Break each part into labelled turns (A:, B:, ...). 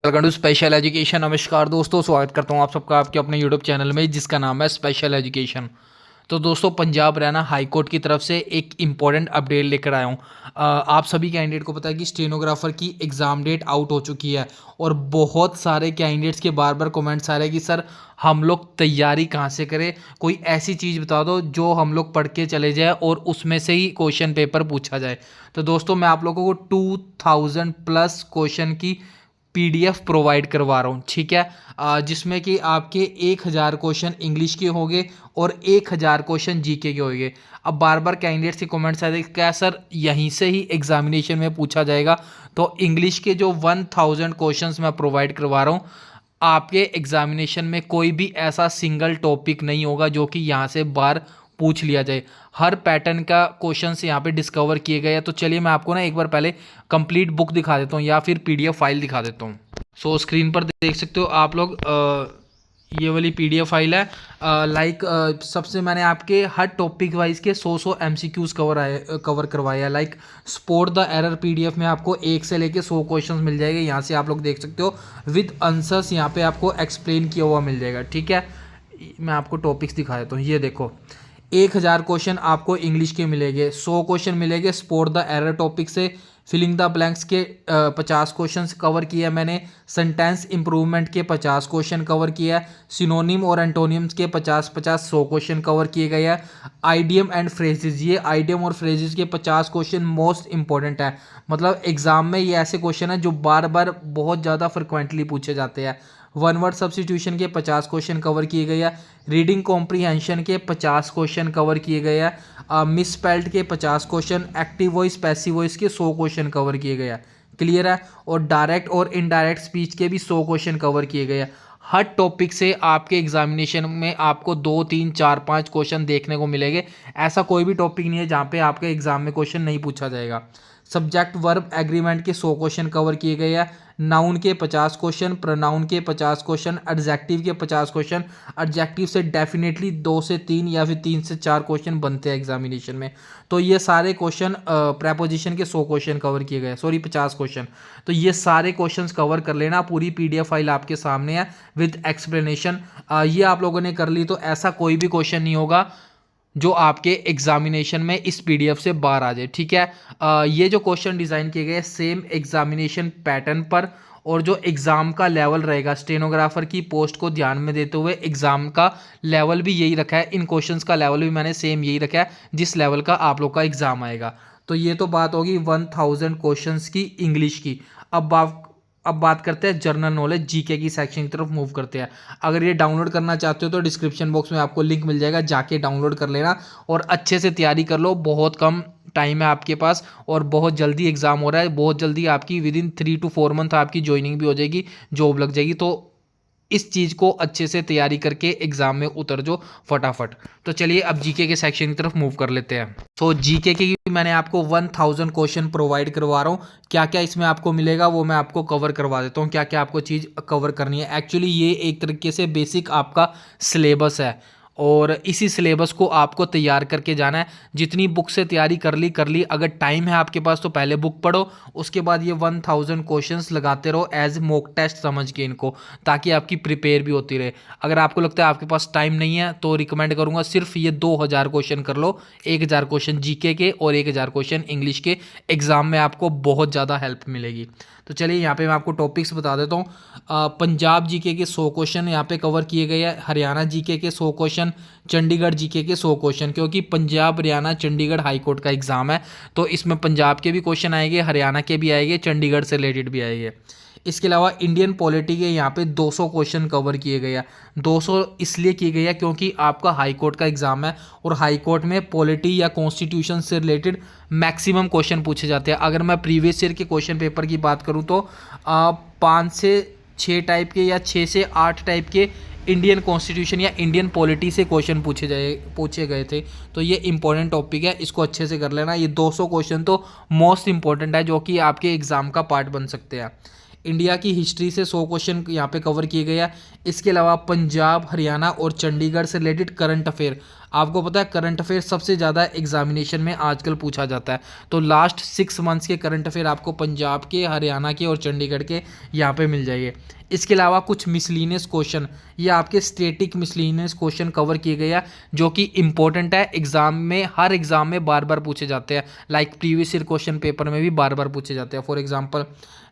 A: Welcome to special education. नमस्कार दोस्तों, स्वागत करता हूं आप सबका आपके अपने यूट्यूब चैनल में जिसका नाम है स्पेशल एजुकेशन। तो दोस्तों, पंजाब हरियाणा हाई कोर्ट की तरफ से एक इम्पॉर्टेंट अपडेट लेकर आया हूं। आप सभी कैंडिडेट को पता है कि स्टेनोग्राफर की एग्ज़ाम डेट आउट हो चुकी है और बहुत सारे कैंडिडेट्स के बार बार कमेंट्स आ रहे हैं कि सर हम लोग तैयारी कहाँ से करें, कोई ऐसी चीज़ बता दो जो हम लोग पढ़ के चले जाए और उसमें से ही क्वेश्चन पेपर पूछा जाए। तो दोस्तों, मैं आप लोगों को 2000 प्लस क्वेश्चन की पीडीएफ प्रोवाइड करवा रहा हूँ, ठीक है। जिसमें कि आपके 1000 क्वेश्चन इंग्लिश के होंगे और 1000 क्वेश्चन जीके के होंगे। अब बार बार कैंडिडेट्स के कमेंट्स आए थे क्या सर यहीं से ही एग्जामिनेशन में पूछा जाएगा। तो इंग्लिश के जो 1000 क्वेश्चंस मैं प्रोवाइड करवा रहा हूँ, आपके एग्जामिनेशन में कोई भी ऐसा सिंगल टॉपिक नहीं होगा जो कि यहाँ से बार पूछ लिया जाए। हर पैटर्न का क्वेश्चंस यहाँ पे डिस्कवर किए गए हैं। तो चलिए मैं आपको ना एक बार पहले कंप्लीट बुक दिखा देता हूँ या फिर पीडीएफ फाइल दिखा देता हूँ। सो स्क्रीन पर देख सकते हो आप लोग, ये वाली पीडीएफ फाइल है। सबसे मैंने आपके हर टॉपिक वाइज के 100 एमसीक्यूज कवर करवाए हैं। Like spot the error PDF में आपको 1 से लेके 100 क्वेश्चंस मिल जाएंगे। यहाँ से आप लोग देख सकते हो विद आंसर्स, यहाँ पे आपको एक्सप्लेन किया हुआ मिल जाएगा, ठीक है। मैं आपको टॉपिक्स दिखा देता हूँ। ये देखो, 1000 क्वेश्चन आपको इंग्लिश के मिलेंगे, 100 क्वेश्चन मिलेंगे स्पॉट द एरर टॉपिक से। फिलिंग द ब्लैंक्स के 50 क्वेश्चन कवर किया मैंने। सेंटेंस इंप्रूवमेंट के 50 क्वेश्चन कवर किया है। सिनोनिम और एंटोनिम्स के 50-50 100 क्वेश्चन कवर किए गए हैं। आइडियम एंड फ्रेजेस, ये आइडियम और फ्रेजेस के 50 क्वेश्चन मोस्ट इंपॉर्टेंट है। मतलब एग्जाम में ये ऐसे क्वेश्चन है जो बार बार बहुत ज़्यादा फ्रिक्वेंटली पूछे जाते हैं। वन वर्ड सब्स्टिट्यूशन के 50 क्वेश्चन कवर किए गए हैं। रीडिंग कॉम्प्रीहेंशन के 50 क्वेश्चन कवर किए गए हैं। मिसस्पेल्ड के 50 question, active voice passive voice के 100 क्वेश्चन कवर किए गए हैं। क्लियर है। और डायरेक्ट और इनडायरेक्ट स्पीच के भी 100 क्वेश्चन कवर किए गए हैं। हर टॉपिक से आपके एग्जामिनेशन में आपको 2 3 4 5 क्वेश्चन देखने को मिलेंगे। ऐसा कोई भी टॉपिक नहीं है जहाँ पे आपके एग्जाम में क्वेश्चन नहीं पूछा जाएगा। सब्जेक्ट वर्ब एग्रीमेंट के 100 क्वेश्चन कवर किए गए हैं। नाउन के 50 क्वेश्चन, प्रोनाउन के 50 क्वेश्चन, एडजेक्टिव के 50 क्वेश्चन। एडजेक्टिव से डेफिनेटली 2 से 3 या फिर 3 से 4 क्वेश्चन बनते हैं एग्जामिनेशन में। तो ये सारे क्वेश्चन, प्रेपोजिशन के 100 क्वेश्चन कवर किए गए, सॉरी 50 क्वेश्चन। तो ये सारे क्वेश्चंस कवर कर लेना। पूरी पीडीएफ फाइल आपके सामने है विद एक्सप्लेनेशन। ये आप लोगों ने कर ली तो ऐसा कोई भी क्वेश्चन नहीं होगा जो आपके एग्जामिनेशन में इस पीडीएफ से बाहर आ जाए, ठीक है। ये जो क्वेश्चन डिज़ाइन किए गए सेम एग्जामिनेशन पैटर्न पर, और जो एग्ज़ाम का लेवल रहेगा स्टेनोग्राफर की पोस्ट को ध्यान में देते हुए एग्ज़ाम का लेवल भी यही रखा है। इन क्वेश्चंस का लेवल भी मैंने सेम यही रखा है जिस लेवल का आप लोग का एग्ज़ाम आएगा। तो ये तो बात होगी 1000 क्वेश्चंस की इंग्लिश की। अब बात करते हैं जनरल नॉलेज जीके की सेक्शन की तरफ मूव करते हैं। अगर ये डाउनलोड करना चाहते हो तो डिस्क्रिप्शन बॉक्स में आपको लिंक मिल जाएगा, जाके डाउनलोड कर लेना और अच्छे से तैयारी कर लो। बहुत कम टाइम है आपके पास और बहुत जल्दी एग्जाम हो रहा है। बहुत जल्दी आपकी विद इन 3 to 4 मंथ आपकी ज्वाइनिंग भी हो जाएगी, जॉब लग जाएगी। तो इस चीज़ को अच्छे से तैयारी करके एग्जाम में उतर जाओ फटाफट। तो चलिए अब जीके के सेक्शन की तरफ मूव कर लेते हैं। तो जीके की मैंने आपको 1000 क्वेश्चन प्रोवाइड करवा रहा हूँ। क्या क्या इसमें आपको मिलेगा वो मैं आपको कवर करवा देता हूँ, क्या क्या आपको चीज़ कवर करनी है। एक्चुअली ये एक तरीके से बेसिक आपका सिलेबस है और इसी सिलेबस को आपको तैयार करके जाना है। जितनी बुक से तैयारी कर ली, अगर टाइम है आपके पास तो पहले बुक पढ़ो, उसके बाद ये 1000 क्वेश्चंस लगाते रहो एज मॉक टेस्ट समझ के इनको, ताकि आपकी प्रिपेयर भी होती रहे। अगर आपको लगता है आपके पास टाइम नहीं है तो रिकमेंड करूंगा सिर्फ ये 2000 क्वेश्चन कर लो। 1000 क्वेश्चन जीके के और 1000 क्वेश्चन इंग्लिश के। एग्जाम में आपको बहुत ज़्यादा हेल्प मिलेगी। तो चलिए यहाँ पे मैं आपको टॉपिक्स बता देता हूँ। पंजाब जीके के 100 क्वेश्चन यहाँ पे कवर किए गए हैं। हरियाणा जीके के 100 क्वेश्चन, चंडीगढ़ जीके के 100 क्वेश्चन। क्योंकि पंजाब हरियाणा चंडीगढ़ हाई कोर्ट का एग्जाम है तो इसमें पंजाब के भी क्वेश्चन आएंगे, हरियाणा के भी आएंगे, चंडीगढ़ से रिलेटेड भी आएंगे। इसके अलावा इंडियन पॉलिटी के यहाँ पे 200 क्वेश्चन कवर किए गए हैं। 200 इसलिए किए गए हैं क्योंकि आपका हाई कोर्ट का एग्जाम है और हाई कोर्ट में पॉलिटी या कॉन्स्टिट्यूशन से रिलेटेड मैक्सिमम क्वेश्चन पूछे जाते हैं। अगर मैं प्रीवियस ईयर के क्वेश्चन पेपर की बात करूँ तो 5 से 6 टाइप के या 6 से 8 टाइप के इंडियन कॉन्स्टिट्यूशन या इंडियन पॉलिटी से क्वेश्चन पूछे गए थे। तो ये इंपॉर्टेंट टॉपिक है, इसको अच्छे से कर लेना। ये 200 क्वेश्चन तो मोस्ट इंपॉर्टेंट है जो कि आपके एग्जाम का पार्ट बन सकते हैं। इंडिया की हिस्ट्री से 100 क्वेश्चन यहाँ पे कवर किए गए हैं। इसके अलावा पंजाब हरियाणा और चंडीगढ़ से रिलेटेड करंट अफेयर, आपको पता है करंट अफेयर सबसे ज़्यादा एग्जामिनेशन में आजकल पूछा जाता है। तो लास्ट 6 मंथ्स के करंट अफेयर आपको पंजाब के, हरियाणा के और चंडीगढ़ के यहाँ पे मिल जाएंगे। इसके अलावा कुछ मिसलिनियस क्वेश्चन, ये आपके स्टेटिक मिसलिनियस क्वेश्चन कवर किए गए हैं जो कि इंपॉर्टेंट है एग्जाम में, हर एग्जाम में बार बार पूछे जाते हैं। Like previous year question paper में भी बार बार पूछे जाते हैं। फॉर एग्जांपल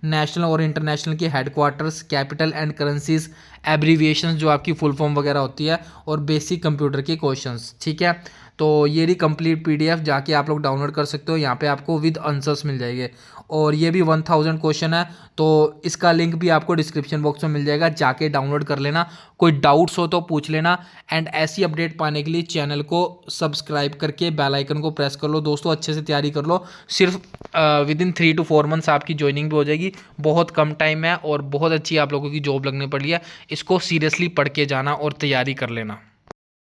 A: नेशनल और इंटरनेशनल के headquarters, capital and currencies, abbreviations जो आपकी फुल फॉर्म वगैरह होती है, और बेसिक कंप्यूटर के क्वेश्चंस। ठीक है, तो ये रही कंप्लीट पीडीएफ, जाके आप लोग डाउनलोड कर सकते हो। यहाँ पे आपको विद आंसर्स मिल जाएंगे और ये भी 1000 क्वेश्चन है, तो इसका लिंक भी आपको डिस्क्रिप्शन बॉक्स में मिल जाएगा, जाके डाउनलोड कर लेना। कोई डाउट्स हो तो पूछ लेना। एंड ऐसी अपडेट पाने के लिए चैनल को सब्सक्राइब करके बेल आइकन को प्रेस कर लो। दोस्तों अच्छे से तैयारी कर लो, सिर्फ विद इन 3 to 4 मंथ्स आपकी ज्वाइनिंग भी हो जाएगी। बहुत कम टाइम है और बहुत अच्छी आप लोगों की जॉब लगने पड़ी है। इसको सीरियसली पढ़ के जाना और तैयारी कर लेना।